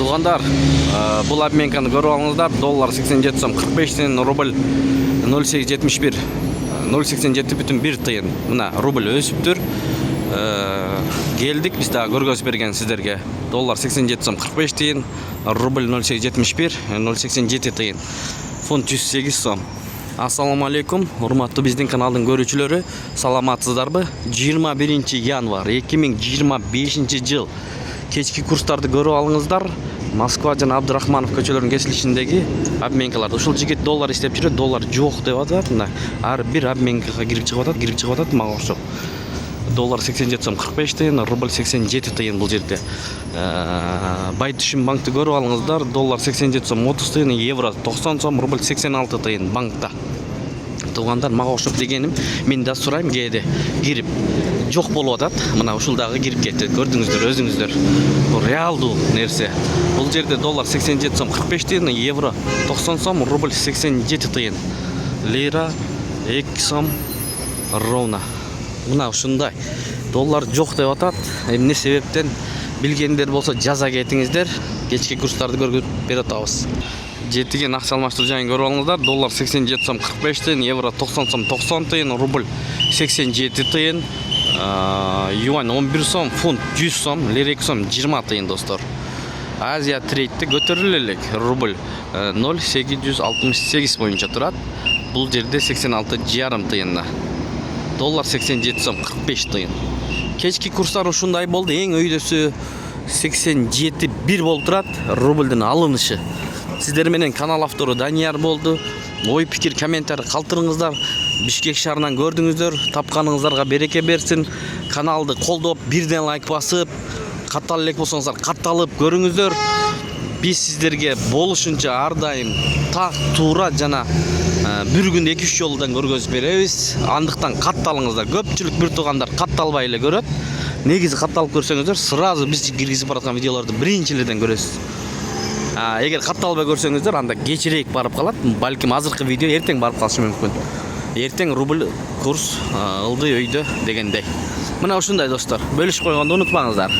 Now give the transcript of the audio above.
Туғандар, бұл обменканы көріп алыңыздар. Доллар 87 сом 45 тиын, рубль 0,871 0,87,1 тиын. Мына рубль өсіп тұр. Келдік біз daha көргөзүп берген сіздерге. Доллар 87 сом 45 тиын, рубль 0,71 0,87 тиын. Фунт 108 сом. Ассаламу алейкум, урматтуу биздин каналдын көрүүчүлөрү, саламатсыздарбы? 21 январ 2025 жыл кечки курстарды көрүп алыңыздар. Москва жана Абдурахманов көчөлөрүнүн кесилишиндеги обменкалар. Ушул жигит доллар иштеп жүрөт, доллар жок деп атат. Ар бир обменкага кирип чыгып атат, мага окшоп. Доллар 87 сом 45 тиын, рубль 87 тиын бул жерде. Бай түшүм банкты көрүп алыңыздар. Доллар 87 сом 30 тиын, евро 90 сом, рубль 86 тиын банкта. Туғандар, мага окшоп дегеним, мен да сурайм, кээде кирип жок болуп атат. Мына ушулдагы кирип кетти. Көрдүңүздөр, өзүңүздөр. Бул реалдуу нерсе. Бул жерде доллар 87 сом 45 тиын, евро 90 сом, рубль 87 тиын. Лира 2 сом ровно. Мына ушундай. Доллар жок деп атат. Эмне себептен билгендер болсо жаза кетиңиздер. Кечки курстарды көргөзүп берип атабыз. Жетиген акча алмаштыруу жайын көрүп алыңыздар. Доллар 87 сом 45 тиын, евро 90 сом 90 тиын, рубль 87 тиын, юань 11 сом, фунт 100 сом, лира 2 сом 20 тиын достор. Азия трейдти көтөрүлө элек. Рубль 0,868 боюнча турат. Бул жерде 86,5 тиынна. Доллар 87 сом 45 тиын. Кечки курстар ушундай болду. Эң өйдөсү 87,1 болуп турат. Рубльдин алынышы. Сиздер менен канал автору Данияр болду. Ой пикир, комментарий калтырыңыздар. Бишкек шаарынан көрдүңүздөр. Тапканыңыздарга береке берсин. Каналды колдоп, бирден лайк басып, каттал элек болсоңуздар катталып көрүңүздөр. Биз сиздерге болушунча ар дайым так туура жана bir күндө 2-3 жолудан көргөзүп беребиз. Андыктан катталыңыздар. Көпчүлүк бир туугандар катталбай эле көрөт. Негизи катталып көрсөңүздөр, сразу биз киргизип бараткан видеолорду биринчилерден көрөсүз. Эгер катталбай көрсөңүздөр, анда кечирээк барып калат. Балким азыркы видео эртең барып калышы мүмкүн. Эртең рубль курс ылдый өйдө дегендей. Мына ушундай достор. Бөлүшүп койгонду унутпаңыздар.